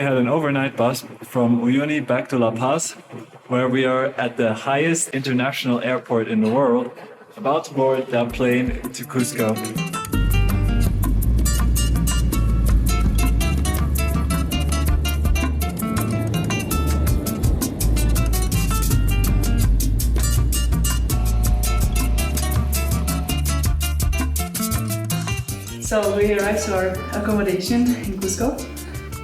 We had an overnight bus from Uyuni back to La Paz, where we are at the highest international airport in the world, about to board that plane to Cusco. So we arrived to our accommodation in Cusco.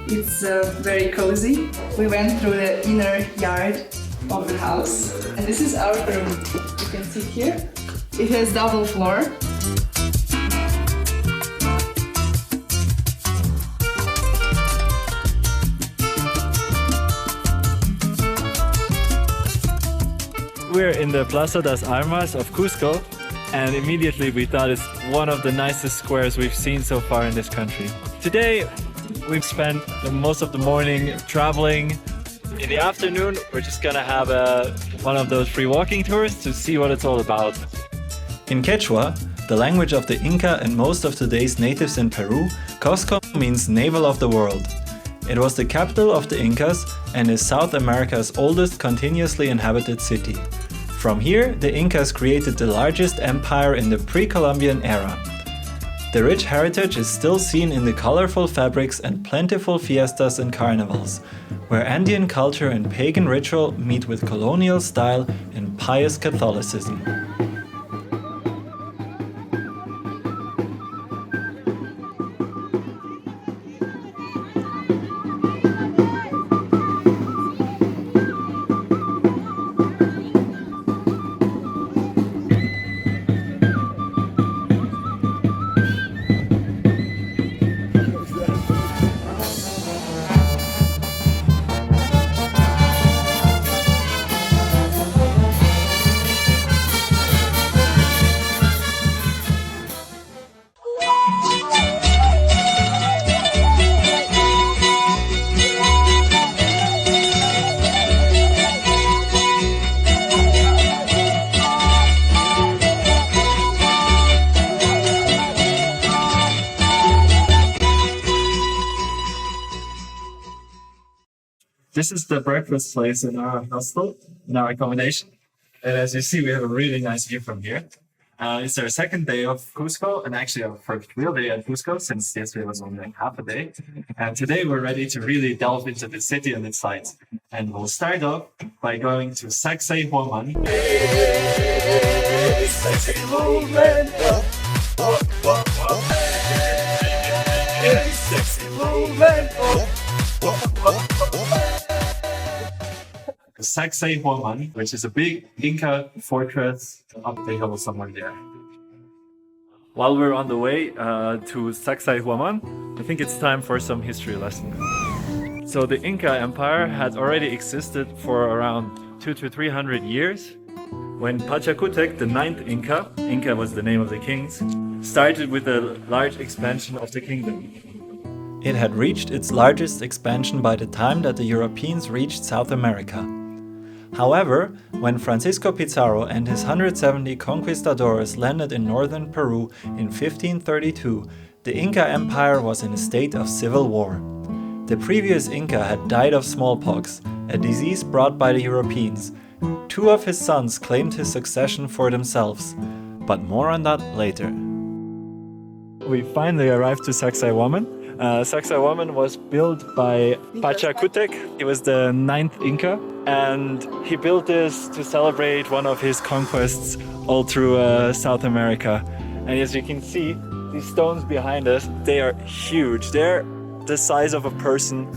It's very cozy. We went through the inner yard of the house. And this is our room. You can see here. It has double floor. We're in the Plaza das Armas of Cusco, and immediately we thought it's one of the nicest squares we've seen so far in this country. Today, we've spent most of the morning traveling. In the afternoon, we're just gonna have one of those free walking tours to see what it's all about. In Quechua, the language of the Inca and most of today's natives in Peru, Cusco means navel of the world. It was the capital of the Incas and is South America's oldest continuously inhabited city. From here, the Incas created the largest empire in the pre-Columbian era. The rich heritage is still seen in the colorful fabrics and plentiful fiestas and carnivals, where Andean culture and pagan ritual meet with colonial style and pious Catholicism. This is the breakfast place in our hostel, in our accommodation. And as you see, we have a really nice view from here. It's our second day of Cusco, and actually our first real day at Cusco, since yesterday was only like half a day. And today we're ready to really delve into the city and its sights. And we'll start off by going to Saqsayhuaman. Saqsayhuaman, which is a big Inca fortress up the hill somewhere there. While we're on the way to Saqsayhuaman, I think it's time for some history lesson. So the Inca Empire had already existed for around 200 to 300 years. When Pachacutec, the 9th Inca was the name of the kings, started with a large expansion of the kingdom. It had reached its largest expansion by the time that the Europeans reached South America. However, when Francisco Pizarro and his 170 conquistadors landed in northern Peru in 1532, the Inca Empire was in a state of civil war. The previous Inca had died of smallpox, a disease brought by the Europeans. Two of his sons claimed his succession for themselves, but more on that later. We finally arrived to Saqsayhuaman. Saqsayhuaman was built by Pachacutec. He was the 9th Inca, and he built this to celebrate one of his conquests all through South America. And as you can see, these stones behind us, they are huge. They're the size of a person.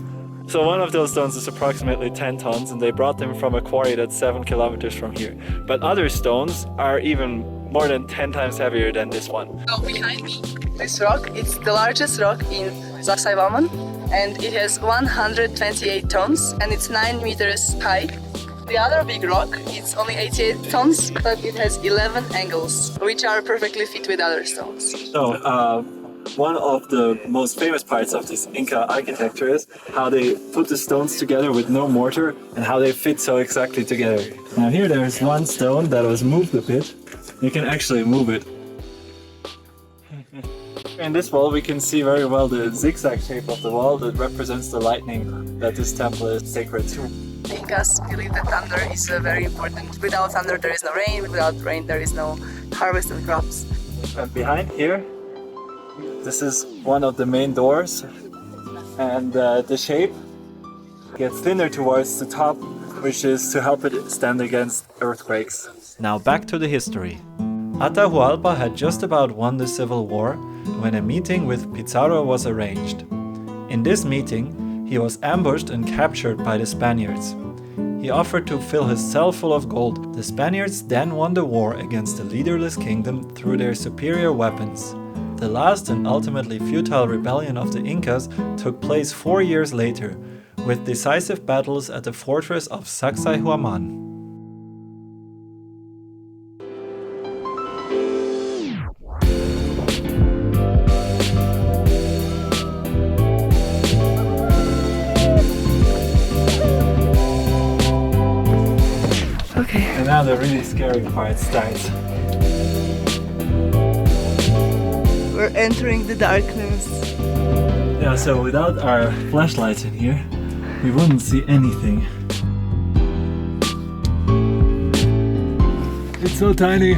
So one of those stones is approximately 10 tons, and they brought them from a quarry that's 7 kilometers from here. But other stones are even more than 10 times heavier than this one. So behind me, this rock, it's the largest rock in Saqsayhuaman, and it has 128 tons and it's 9 meters high. The other big rock, it's only 88 tons, but it has 11 angles, which are perfectly fit with other stones. So, one of the most famous parts of this Inca architecture is how they put the stones together with no mortar and how they fit so exactly together. Now here there's one stone that was moved a bit. You can actually move it. In this wall we can see very well the zigzag shape of the wall that represents the lightning that this temple is sacred to. The Incas believe that thunder is very important. Without thunder there is no rain, without rain there is no harvest and crops. And behind here, this is one of the main doors, and the shape gets thinner towards the top, which is to help it stand against earthquakes. Now back to the history. Atahualpa had just about won the civil war when a meeting with Pizarro was arranged. In this meeting, he was ambushed and captured by the Spaniards. He offered to fill his cell full of gold. The Spaniards then won the war against the leaderless kingdom through their superior weapons. The last and ultimately futile rebellion of the Incas took place 4 years later, with decisive battles at the fortress of Saqsayhuaman. Okay. And now the really scary part starts. We're entering the darkness. Yeah, so without our flashlights in here, we wouldn't see anything. It's so tiny.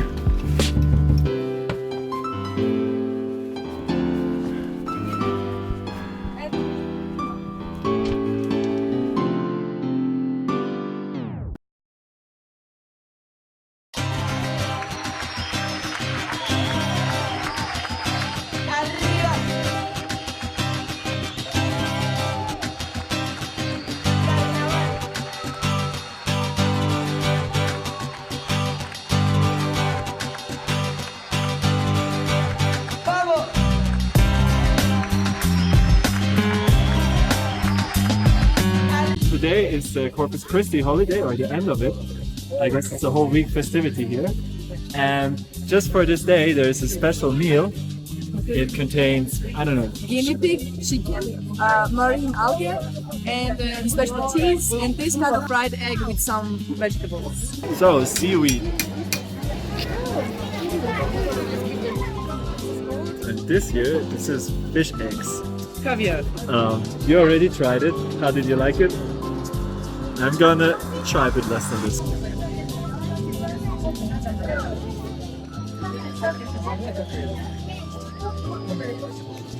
Today is the Corpus Christi holiday, or the end of it. I guess it's a whole week festivity here. And just for this day, there is a special meal. It contains, I don't know, Guinea pig, chicken, marine algae, and special cheese, and this kind of fried egg with some vegetables. so seaweed. And this year, this is fish eggs. Caviar. You already tried it. How did you like it? I'm gonna try a bit less than this.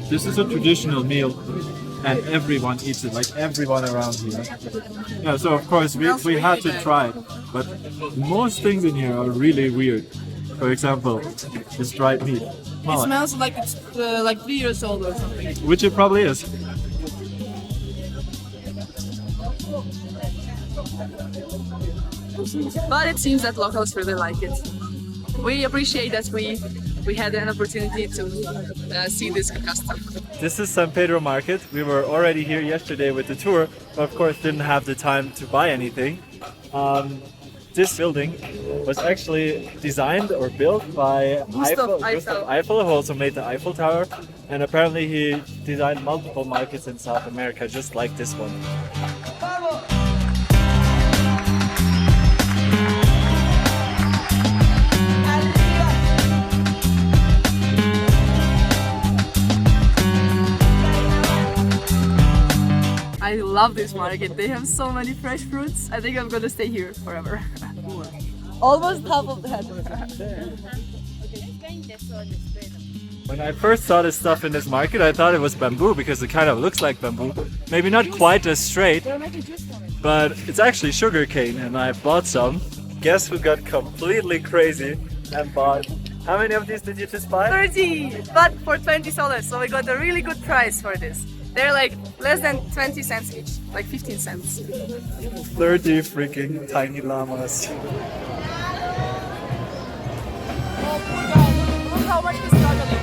This is a traditional meal, and everyone eats it, like everyone around here. Yeah, so of course we had to try it, but most things in here are really weird. For example, this dried meat. It smells like it's like 3 years old or something. Which it probably is. But it seems that locals really like it. We appreciate that we had an opportunity to see this custom. This is San Pedro Market. We were already here yesterday with the tour, but of course didn't have the time to buy anything. This building was actually designed or built by Gustav Eiffel, who also made the Eiffel Tower. And apparently he designed multiple markets in South America, just like this one. I love this market. They have so many fresh fruits. I think I'm gonna stay here forever. Almost half of the head. When I first saw this stuff in this market, I thought it was bamboo because it kind of looks like bamboo. Maybe not quite as straight, but it's actually sugar cane, and I bought some. Guess who got completely crazy and bought? How many of these did you just buy? 30, but for $20, so we got a really good price for this. They're like less than 20 cents each, like 15 cents. 30 freaking tiny llamas. Look how much we're struggling.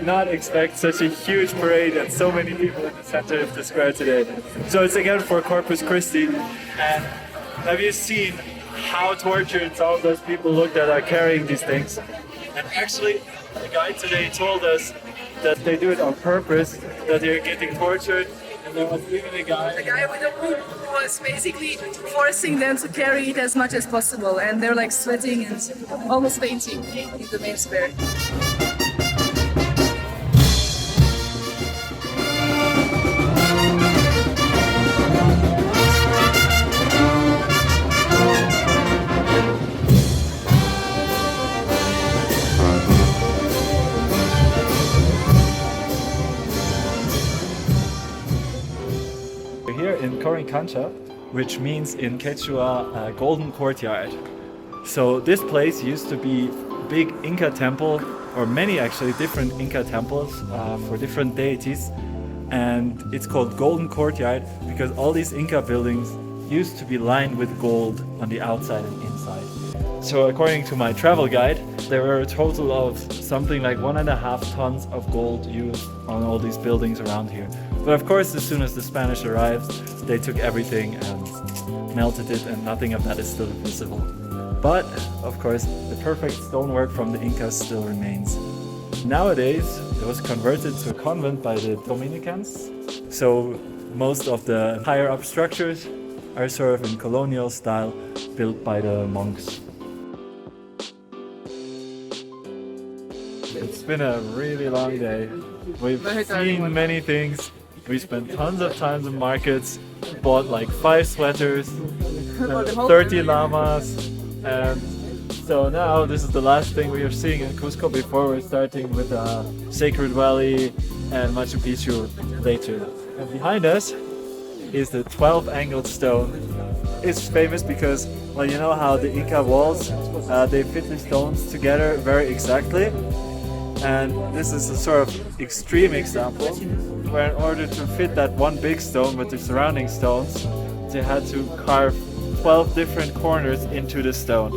not expect such a huge parade and so many people in the center of the square today. So it's again for Corpus Christi. And have you seen how tortured some of those people look that are carrying these things? And actually, the guide today told us that they do it on purpose, that they're getting tortured. And there was even a guy with a whip who was basically forcing them to carry it as much as possible, and they're like sweating and almost fainting in the main square. Here in Qorikancha, which means in Quechua golden courtyard. So this place used to be a big Inca temple, or many actually different Inca temples for different deities, and it's called golden courtyard because all these Inca buildings used to be lined with gold on the outside and inside. So according to my travel guide, there were a total of something like 1.5 tons of gold used on all these buildings around here. But of course, as soon as the Spanish arrived, they took everything and melted it, and nothing of that is still visible. But of course, the perfect stonework from the Incas still remains. Nowadays, it was converted to a convent by the Dominicans. So most of the higher up structures are sort of in colonial style, built by the monks. It's been a really long day. We've seen many things. We spent tons of time in markets, bought like 5 sweaters, 30 llamas, and so now this is the last thing we are seeing in Cusco before we're starting with Sacred Valley and Machu Picchu later. And behind us is the 12-angled stone. It's famous because, well, you know how the Inca walls, they fit the stones together very exactly. And this is a sort of extreme example where in order to fit that one big stone with the surrounding stones, they had to carve 12 different corners into the stone.